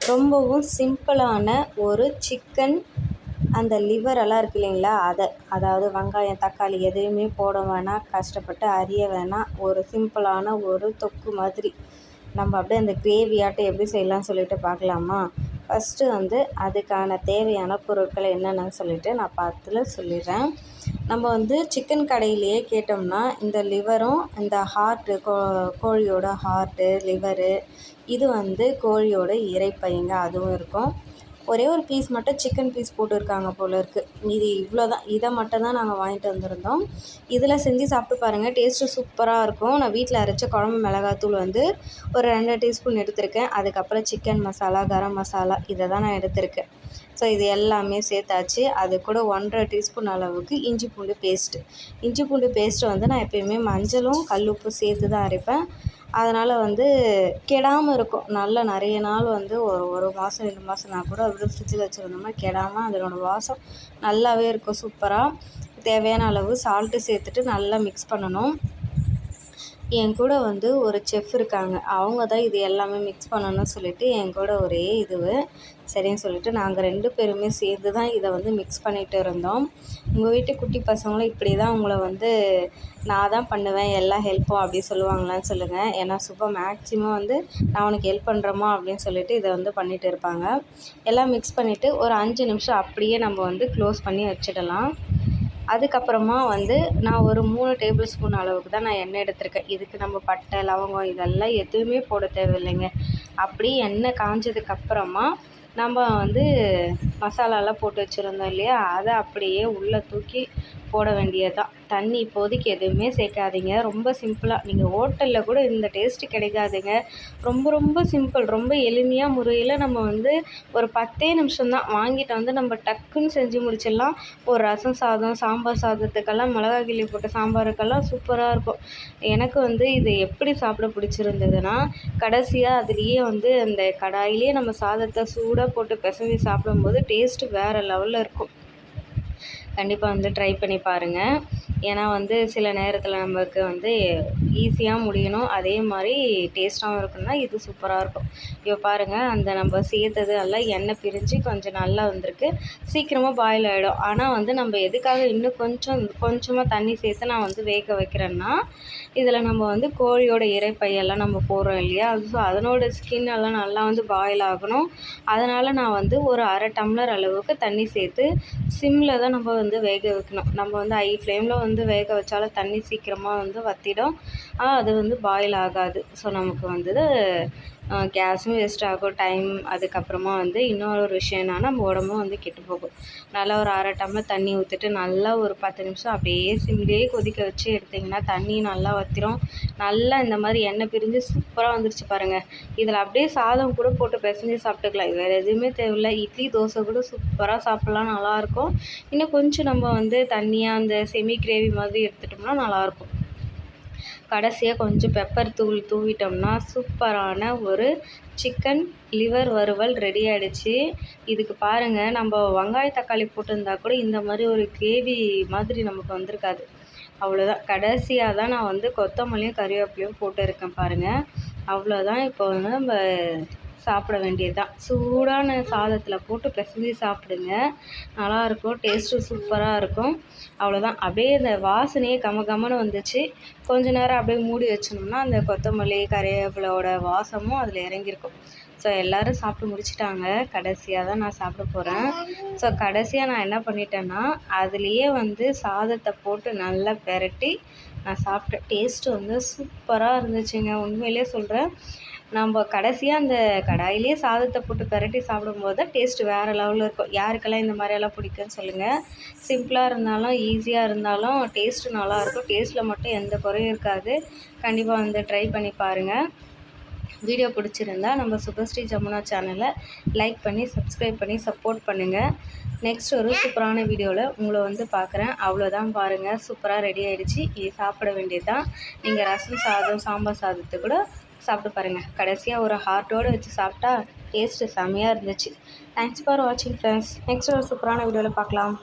ரொம்பவும் சிம்பிளான ஒரு சிக்கன் அந்த லிவரெல்லாம் இருக்குது இல்லைங்களா, அதாவது வெங்காயம் தக்காளி எதுவுமே போட வேணாம், கஷ்டப்பட்டு அரிய வேணாம். ஒரு சிம்பிளான ஒரு தொக்கு மாதிரி நம்ம அப்படியே அந்த கிரேவியாட்டம் எப்படி செய்யலாம்னு சொல்லிட்டு பார்க்கலாமா? ஃபஸ்ட்டு அதுக்கான தேவையான பொருட்கள் என்னென்னு சொல்லிட்டு நான் பார்த்துல சொல்லிடுறேன். நம்ம சிக்கன் கடையிலேயே கேட்டோம்னா இந்த லிவரும் இந்த ஹார்ட்டு கோழியோட ஹார்ட்டு லிவரு இது கோழியோட இரைப்பைங்க அதுவும் இருக்கும். ஒரே ஒரு பீஸ் மட்டும் சிக்கன் பீஸ் போட்டுருக்காங்க போல இருக்குது. மீதி இவ்வளோ தான். இதை மட்டும் தான் நாங்கள் வாங்கிட்டு வந்திருந்தோம். இதில் செஞ்சு சாப்பிட்டு பாருங்கள், டேஸ்ட்டு சூப்பராக இருக்கும். நான் வீட்டில் அரைச்ச குழம்பு மிளகாத்தூள் ஒரு 2 டீஸ்பூன் எடுத்திருக்கேன். அதுக்கப்புறம் சிக்கன் மசாலா, கரம் மசாலா இதை தான் நான் எடுத்திருக்கேன். ஸோ இது எல்லாமே சேர்த்தாச்சு. அது கூட 1½ டீஸ்பூன் அளவுக்கு இஞ்சி பூண்டு பேஸ்ட்டு நான் எப்பயுமே மஞ்சளும் கல்லுப்பு சேர்த்து தான் அரைப்பேன். அதனால் கெடாமல் இருக்கும். நல்லா நிறைய நாள் ஒரு மாதம் 2 மாதம்னா கூட அப்படியே ஃப்ரிட்ஜில் வச்சுருந்தோம்னா கெடாமல் அதனோட வாசம் நல்லாவே இருக்கும் சூப்பராக. தேவையான அளவு சால்ட்டு சேர்த்துட்டு நல்லா மிக்ஸ் பண்ணணும். என் கூட ஒரு செஃப் இருக்காங்க. அவங்க தான் இது எல்லாமே மிக்ஸ் பண்ணணும்னு சொல்லிட்டு என் கூட ஒரே சரின்னு சொல்லிட்டு நாங்கள் 2 பேருமே சேர்ந்து தான் இதை மிக்ஸ் பண்ணிகிட்டு இருந்தோம். உங்கள் வீட்டு குட்டி பசங்களும் இப்படி தான் உங்களை நான் தான் பண்ணுவேன் எல்லா ஹெல்ப்பும் அப்படி சொல்லுவாங்களான்னு சொல்லுங்கள். ஏன்னா மேக்ஸிமம் நான் உனக்கு ஹெல்ப் பண்ணுறோமா அப்படின்னு சொல்லிட்டு இதை பண்ணிகிட்டு இருப்பாங்க. எல்லாம் மிக்ஸ் பண்ணிவிட்டு ஒரு 5 நிமிஷம் அப்படியே நம்ம க்ளோஸ் பண்ணி வச்சிடலாம். அதுக்கப்புறமா நான் ஒரு 3 டேபிள் ஸ்பூன் அளவுக்கு தான் நான் எண்ணெய் எடுத்திருக்கேன். இதுக்கு நம்ம பட்டை, லவங்கம் இதெல்லாம் எதுவுமே போட தேவையில்லைங்க. அப்படியே எண்ணெய் காஞ்சதுக்கப்புறமா நம்ம மசாலாலாம் போட்டு வச்சுருந்தோம் இல்லையா, அதை அப்படியே உள்ளே தூக்கி போட வேண்டியது தான். தண்ணி இப்போதைக்கு எதுவுமே சேர்க்காதீங்க. ரொம்ப சிம்பிளாக நீங்கள் ஹோட்டலில் கூட இந்த டேஸ்ட்டு கிடைக்காதுங்க. ரொம்ப ரொம்ப சிம்பிள், ரொம்ப எளிமையாக முறையில் நம்ம ஒரு 10 நிமிஷம் தான் வாங்கிட்டு நம்ம டக்குன்னு செஞ்சு முடிச்சிடலாம். ஒரு ரசம் சாதம், சாம்பார் சாதத்துக்கெல்லாம் மிளகா கிள்ளி போட்ட சாம்பாருக்கெல்லாம் சூப்பராக இருக்கும். எனக்கு இது எப்படி சாப்பிட பிடிச்சிருந்ததுன்னா, கடைசியாக அதுலேயே அந்த கடாயிலே நம்ம சாதத்தை சூடாக போட்டு பிசைஞ்சு சாப்பிடும்போது டேஸ்ட்டு வேறு லெவலில் இருக்கும். கண்டிப்பாக ட்ரை பண்ணி பாருங்கள். ஏன்னா சில நேரத்தில் நமக்கு ஈஸியாக முடியணும், அதே மாதிரி டேஸ்ட்டாகவும் இருக்கணும்னா இது சூப்பராக இருக்கும். இப்போ பாருங்கள், நம்ம சேர்த்தது எல்லாம் எண்ணெய் பிரிஞ்சு கொஞ்சம் நல்லா வந்திருக்கு. சீக்கிரமாக பாயில் ஆகிடும். ஆனால் நம்ம எதுக்காக இன்னும் கொஞ்சமாக தண்ணி சேர்த்து நான் வேக வைக்கிறேன்னா, இதில் நம்ம கோழியோட இரைப்பையெல்லாம் நம்ம போடுறோம் இல்லையா, ஸோ அதனோட ஸ்கின் எல்லாம் நல்லா பாயில் ஆகணும். அதனால் நான் ஒரு 1/2 டம்ளர் அளவுக்கு தண்ணி சேர்த்து சிம்மில் தான் நம்ம வேக வைக்கணும். நம்ம ஹை ஃப்ளேமில் வேக வச்சாலும் தண்ணி சீக்கிரமாக வற்றிடும். அது பாயில் ஆகாது. ஸோ நமக்கு கேஸும் வேஸ்ட் ஆகும், டைம். அதுக்கப்புறமா இன்னொரு விஷயம் என்னன்னா நம்ம உடம்பும் கெட்டு போகும். நல்லா ஒரு 1/2 டம்ளர் தண்ணி ஊற்றிட்டு நல்லா ஒரு 10 நிமிஷம் அப்படியே சிம்லேயே கொதிக்க வச்சு எடுத்திங்கன்னா தண்ணி நல்லா வற்றிடும். நல்லா இந்த மாதிரி எண்ணெய் பிரிஞ்சு சூப்பராக வந்துருச்சு பாருங்கள். இதில் அப்படியே சாதம் கூட போட்டு பிசைஞ்சு சாப்பிட்டுக்கலாம். வேறு எதுவுமே தேவையில்லை. இட்லி தோசை கூட சூப்பராக சாப்பிட்லாம், நல்லாயிருக்கும். இன்னும் கொஞ்சம் நம்ம தண்ணியாக அந்த செமி கிரேவி மாதிரி எடுத்துட்டோம்னா நல்லாயிருக்கும். கடைசியாக கொஞ்சம் பெப்பர் தூள் தூவிட்டோம்னா சூப்பரான ஒரு சிக்கன் லிவர் வறுவல் ரெடி ஆகிடுச்சு. இதுக்கு பாருங்கள், நம்ம வெங்காய தக்காளி போட்டிருந்தா கூட இந்த மாதிரி ஒரு கிரேவி மாதிரி நமக்கு வந்திருக்காது. அவ்வளோதான். கடைசியாக தான் நான் கொத்தமல்லியும் கறிவேப்பிலையும் போட்டுருக்கேன் பாருங்கள். அவ்வளோதான். இப்போ நம்ம சாப்பிட வேண்டியது தான். சூடான சாதத்தில் போட்டு பிசைஞ்சு சாப்பிடுங்க, நல்லாயிருக்கும். டேஸ்ட்டு சூப்பராக இருக்கும். அவ்வளோதான். அப்படியே இந்த வாசனையே கமகமன்னு வந்துச்சு. கொஞ்ச நேரம் அப்படியே மூடி வச்சோம்னா அந்த கொத்தமல்லி கறிவேப்பிலோட வாசமும் அதில் இறங்கியிருக்கும். ஸோ எல்லோரும் சாப்பிட்டு முடிச்சிட்டாங்க. கடைசியாக தான் நான் சாப்பிட போகிறேன். ஸோ கடைசியாக நான் என்ன பண்ணிட்டேன்னா, அதுலேயே சாதத்தை போட்டு நல்லா பெரட்டி நான் சாப்பிட்டேன். டேஸ்ட்டு சூப்பராக இருந்துச்சுங்க. உண்மையிலே சொல்கிறேன். நம்ம கடைசியாக அந்த கடாயிலே சாதத்தை போட்டு பெரட்டி சாப்பிடும்போது தான் டேஸ்ட்டு வேறு லெவலில் இருக்கும். யாருக்கெல்லாம் இந்த மாதிரியெல்லாம் பிடிக்குன்னு சொல்லுங்கள். சிம்பிளாக இருந்தாலும் ஈஸியாக இருந்தாலும் டேஸ்ட்டு நல்லாயிருக்கும். டேஸ்ட்டில் மட்டும் எந்த குறையும் இருக்காது. கண்டிப்பாக ட்ரை பண்ணி பாருங்கள். வீடியோ பிடிச்சிருந்தா நம்ம சுபஸ்ரீ ஜமுனா சேனலை லைக் பண்ணி சப்ஸ்கிரைப் பண்ணி சப்போர்ட் பண்ணுங்கள். நெக்ஸ்ட் ஒரு சூப்பரான வீடியோவில் உங்களை பார்க்குறேன். அவ்வளோதான் பாருங்கள், சூப்பராக ரெடி ஆகிடுச்சு. இது சாப்பிட வேண்டியது தான். நீங்கள் ரசம் சாதம், சாம்பார் சாதத்தை கூட சாப்பிட்டு பாருங்கள். கடைசியாக ஒரு ஹார்ட்டோடு வச்சு சாப்பிட்டா டேஸ்ட்டு செம்மையாக இருந்துச்சு. தேங்க்ஸ் ஃபார் வாட்சிங் ஃப்ரெண்ட்ஸ். நெக்ஸ்ட் ஒரு சூப்பரான வீடியோவில் பார்க்கலாம்.